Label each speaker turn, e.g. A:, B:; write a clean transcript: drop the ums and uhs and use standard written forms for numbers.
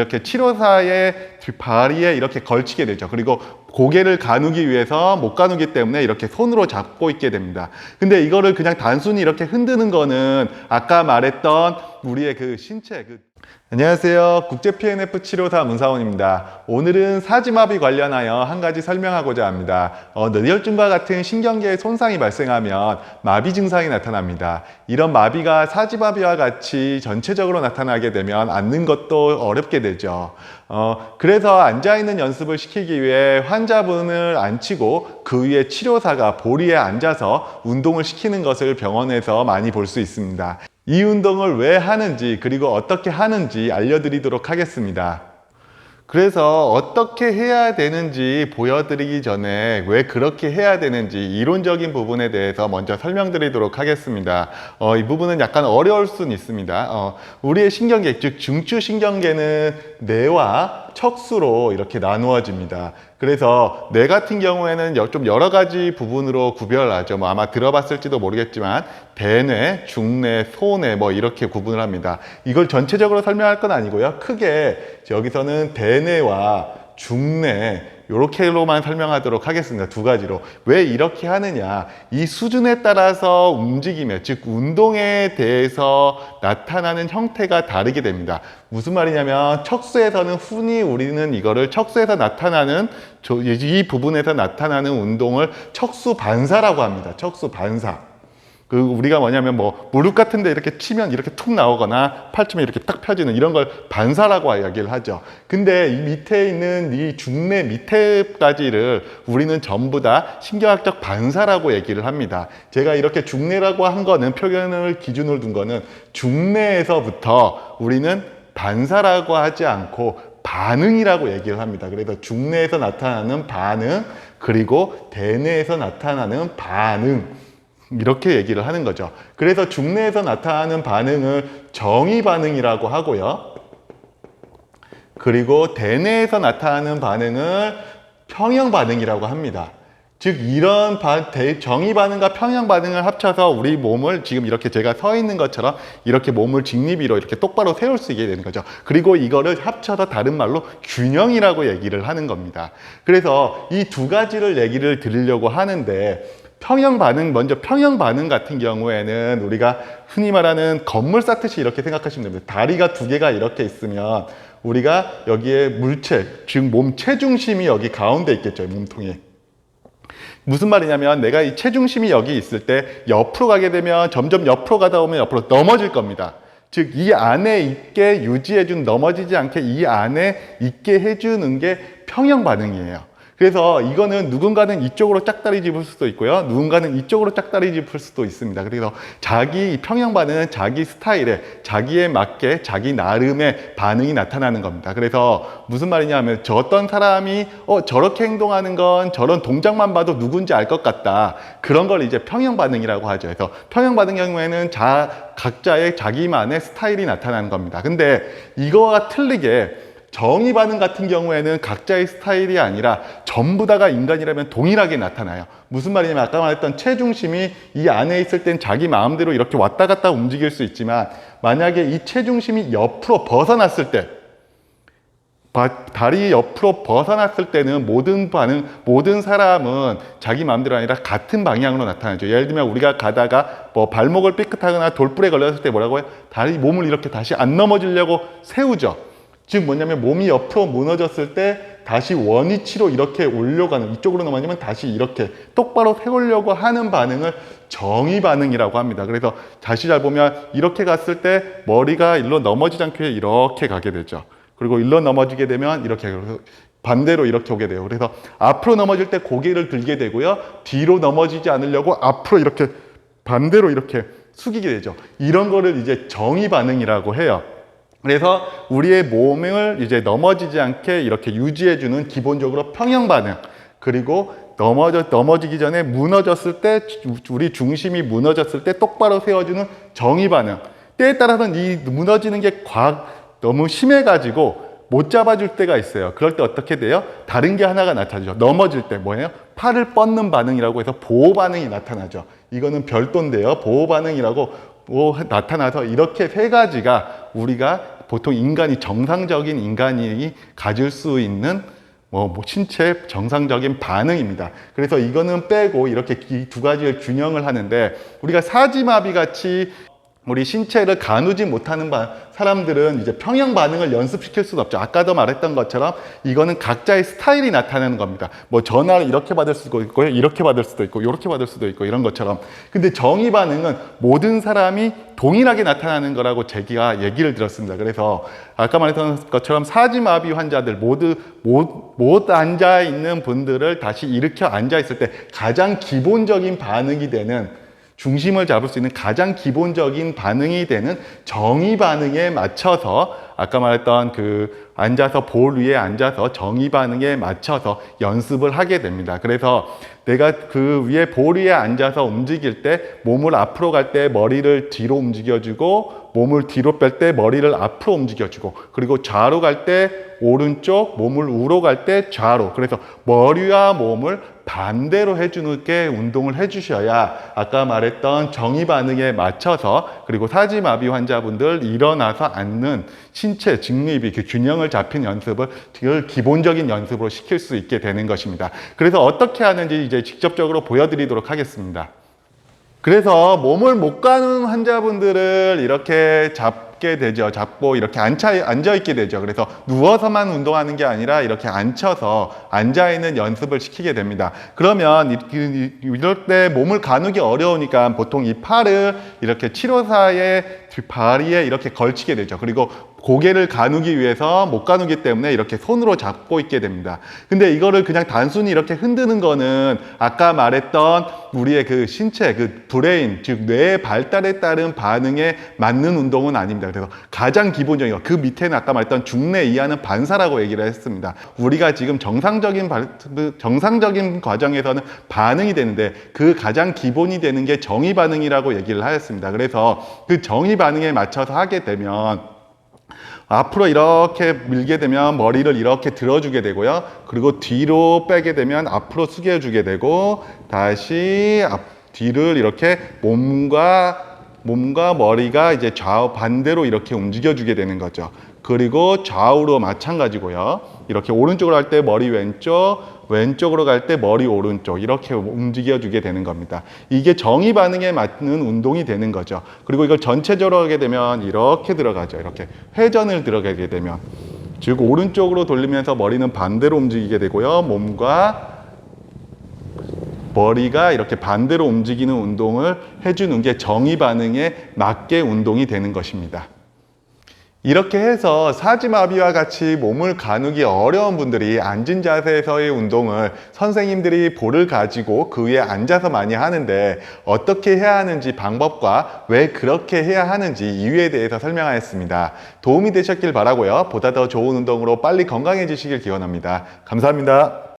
A: 이렇게 치료사의 발이에 이렇게 걸치게 되죠. 그리고 고개를 가누기 위해서 못 가누기 때문에 이렇게 손으로 잡고 있게 됩니다. 근데 이거를 그냥 단순히 이렇게 흔드는 거는 아까 말했던 우리의 그 신체 안녕하세요. 국제 PNF 치료사 문사원입니다. 오늘은 사지마비 관련하여 한 가지 설명하고자 합니다. 뇌혈중과 같은 신경계의 손상이 발생하면 마비 증상이 나타납니다. 이런 마비가 사지마비와 같이 전체적으로 나타나게 되면 앉는 것도 어렵게 되죠. 그래서 앉아있는 연습을 시키기 위해 환자분을 앉히고 그 위에 치료사가 보리에 앉아서 운동을 시키는 것을 병원에서 많이 볼 수 있습니다. 이 운동을 왜 하는지 그리고 어떻게 하는지 알려드리도록 하겠습니다. 그래서 어떻게 해야 되는지 보여드리기 전에 왜 그렇게 해야 되는지 이론적인 부분에 대해서 먼저 설명드리도록 하겠습니다. 이 부분은 약간 어려울 수는 있습니다. 우리의 신경계, 즉 중추신경계는 뇌와 척수로 이렇게 나누어집니다. 그래서 뇌 같은 경우에는 좀 여러 가지 부분으로 구별하죠. 아마 들어봤을지도 모르겠지만 대뇌, 중뇌, 소뇌 이렇게 구분을 합니다. 이걸 전체적으로 설명할 건 아니고요. 크게 여기서는 대뇌와 중뇌 이렇게로만 설명하도록 하겠습니다. 두 가지로. 왜 이렇게 하느냐? 이 수준에 따라서 움직임에, 즉 운동에 대해서 나타나는 형태가 다르게 됩니다. 무슨 말이냐면 척수에서는 흔히 우리는 이거를 척수에서 나타나는 이 부분에서 나타나는 운동을 척수 반사라고 합니다. 척수 반사. 우리가 뭐냐면 무릎 같은 데 이렇게 치면 이렇게 툭 나오거나 팔 치면 이렇게 딱 펴지는 이런 걸 반사라고 이야기를 하죠. 근데 이 밑에 있는 이 중뇌 밑에까지를 우리는 전부 다 신경학적 반사라고 얘기를 합니다. 제가 이렇게 중뇌라고 한 거는 표현을 기준으로 둔 거는 중뇌에서부터 우리는 반사라고 하지 않고 반응이라고 얘기를 합니다. 그래서 중뇌에서 나타나는 반응 그리고 대뇌에서 나타나는 반응 이렇게 얘기를 하는 거죠. 그래서 중뇌에서 나타나는 반응을 정의 반응이라고 하고요. 그리고 대뇌에서 나타나는 반응을 평형 반응이라고 합니다. 즉 이런 정의 반응과 평형 반응을 합쳐서 우리 몸을 지금 이렇게 제가 서 있는 것처럼 이렇게 몸을 직립위로 이렇게 똑바로 세울 수 있게 되는 거죠. 그리고 이거를 합쳐서 다른 말로 균형이라고 얘기를 하는 겁니다. 그래서 이 두 가지를 얘기를 드리려고 하는데 먼저 평형 반응 같은 경우에는 우리가 흔히 말하는 건물 쌓듯이 이렇게 생각하시면 됩니다. 다리가 두 개가 이렇게 있으면 우리가 여기에 물체, 즉 몸 체중심이 여기 가운데 있겠죠, 몸통에. 무슨 말이냐면 내가 이 체중심이 여기 있을 때 옆으로 가게 되면 점점 옆으로 가다 보면 옆으로 넘어질 겁니다. 즉 이 안에 있게 유지해준, 넘어지지 않게 이 안에 있게 해주는 게 평형 반응이에요. 그래서 이거는 누군가는 이쪽으로 짝다리 짚을 수도 있고요. 누군가는 이쪽으로 짝다리 짚을 수도 있습니다. 그래서 자기 평형 반응은 자기 스타일에, 자기에 맞게 자기 나름의 반응이 나타나는 겁니다. 그래서 무슨 말이냐 하면 어떤 사람이 저렇게 행동하는 건 저런 동작만 봐도 누군지 알 것 같다. 그런 걸 이제 평형 반응이라고 하죠. 그래서 평형 반응 경우에는 각자의 자기만의 스타일이 나타나는 겁니다. 근데 이거와 틀리게 정의 반응 같은 경우에는 각자의 스타일이 아니라 전부 다가 인간이라면 동일하게 나타나요. 무슨 말이냐면 아까 말했던 체중심이 이 안에 있을 땐 자기 마음대로 이렇게 왔다 갔다 움직일 수 있지만 만약에 이 체중심이 옆으로 벗어났을 때 다리 옆으로 벗어났을 때는 모든 사람은 자기 마음대로 아니라 같은 방향으로 나타나죠. 예를 들면 우리가 가다가 발목을 삐끗하거나 돌불에 걸렸을 때 뭐라고 해요? 몸을 이렇게 다시 안 넘어지려고 세우죠. 즉 뭐냐면 몸이 옆으로 무너졌을 때 다시 원위치로 이렇게 올려가는, 이쪽으로 넘어지면 다시 이렇게 똑바로 세우려고 하는 반응을 정의 반응이라고 합니다. 그래서 다시 잘 보면 이렇게 갔을 때 머리가 일로 넘어지지 않게 이렇게 가게 되죠. 그리고 일로 넘어지게 되면 이렇게, 반대로 이렇게 오게 돼요. 그래서 앞으로 넘어질 때 고개를 들게 되고요. 뒤로 넘어지지 않으려고 앞으로 이렇게 반대로 이렇게 숙이게 되죠. 이런 거를 이제 정의 반응이라고 해요. 그래서 우리의 몸을 이제 넘어지지 않게 이렇게 유지해주는 기본적으로 평형 반응, 그리고 넘어지기 전에 무너졌을 때, 우리 중심이 무너졌을 때 똑바로 세워주는 정의 반응. 때에 따라서는 이 무너지는 게 너무 심해가지고 못 잡아줄 때가 있어요. 그럴 때 어떻게 돼요? 다른 게 하나가 나타나죠. 넘어질 때 뭐예요? 팔을 뻗는 반응이라고 해서 보호 반응이 나타나죠. 이거는 별도인데요. 보호 반응이라고 나타나서 이렇게 세 가지가 우리가 보통 인간이 정상적인 인간이 가질 수 있는 신체 정상적인 반응입니다. 그래서 이거는 빼고 이렇게 이 두 가지를 균형을 하는데, 우리가 사지마비 같이 우리 신체를 가누지 못하는 사람들은 이제 평형 반응을 연습시킬 수는 없죠. 아까도 말했던 것처럼 이거는 각자의 스타일이 나타나는 겁니다. 전화를 이렇게 받을 수도 있고, 이렇게 받을 수도 있고, 이렇게 받을 수도 있고, 이런 것처럼. 근데 정의 반응은 모든 사람이 동일하게 나타나는 거라고 제가 얘기를 들었습니다. 그래서 아까 말했던 것처럼 사지마비 환자들 못 앉아 있는 분들을 다시 일으켜 앉아 있을 때 가장 기본적인 반응이 되는, 중심을 잡을 수 있는 가장 기본적인 반응이 되는 정의 반응에 맞춰서, 아까 말했던 앉아서 볼 위에 앉아서 정의 반응에 맞춰서 연습을 하게 됩니다. 그래서 내가 그 위에 볼 위에 앉아서 움직일 때 몸을 앞으로 갈 때 머리를 뒤로 움직여주고, 몸을 뒤로 뺄 때 머리를 앞으로 움직여주고, 그리고 좌로 갈 때 오른쪽, 몸을 우로 갈 때 좌로. 그래서 머리와 몸을 반대로 해주는 게 운동을 해주셔야 아까 말했던 정의 반응에 맞춰서, 그리고 사지마비 환자분들 일어나서 앉는 신체 직립이 균형을 잡힌 연습을 기본적인 연습으로 시킬 수 있게 되는 것입니다. 그래서 어떻게 하는지 이제 직접적으로 보여드리도록 하겠습니다. 그래서 몸을 못 가는 환자분들을 이렇게 잡게 되죠. 잡고 이렇게 앉아 있게 되죠. 그래서 누워서만 운동하는 게 아니라 이렇게 앉혀서 앉아 있는 연습을 시키게 됩니다. 그러면 이럴 때 몸을 가누기 어려우니까 보통 이 팔을 이렇게 치료사의 뒷다리에 이렇게 걸치게 되죠. 그리고 고개를 가누기 위해서 못 가누기 때문에 이렇게 손으로 잡고 있게 됩니다. 근데 이거를 그냥 단순히 이렇게 흔드는 거는 아까 말했던 우리의 신체, 브레인, 즉 뇌의 발달에 따른 반응에 맞는 운동은 아닙니다. 그래서 가장 기본적인 거, 그 밑에는 아까 말했던 중내 이하는 반사라고 얘기를 했습니다. 우리가 지금 정상적인 과정에서는 반응이 되는데, 그 가장 기본이 되는 게 정의 반응이라고 얘기를 하였습니다. 그래서 그 정의 반응에 맞춰서 하게 되면 앞으로 이렇게 밀게 되면 머리를 이렇게 들어주게 되고요. 그리고 뒤로 빼게 되면 앞으로 숙여주게 되고, 다시 뒤를 이렇게 몸과 머리가 이제 좌우 반대로 이렇게 움직여주게 되는 거죠. 그리고 좌우로 마찬가지고요. 이렇게 오른쪽으로 할 때 머리 왼쪽으로 갈 때 머리 오른쪽, 이렇게 움직여주게 되는 겁니다. 이게 정의 반응에 맞는 운동이 되는 거죠. 그리고 이걸 전체적으로 하게 되면 이렇게 들어가죠. 이렇게 회전을 들어가게 되면, 즉 오른쪽으로 돌리면서 머리는 반대로 움직이게 되고요. 몸과 머리가 이렇게 반대로 움직이는 운동을 해주는 게 정의 반응에 맞게 운동이 되는 것입니다. 이렇게 해서 사지마비와 같이 몸을 가누기 어려운 분들이 앉은 자세에서의 운동을 선생님들이 볼을 가지고 그 위에 앉아서 많이 하는데, 어떻게 해야 하는지 방법과 왜 그렇게 해야 하는지 이유에 대해서 설명하였습니다. 도움이 되셨길 바라고요. 보다 더 좋은 운동으로 빨리 건강해지시길 기원합니다. 감사합니다.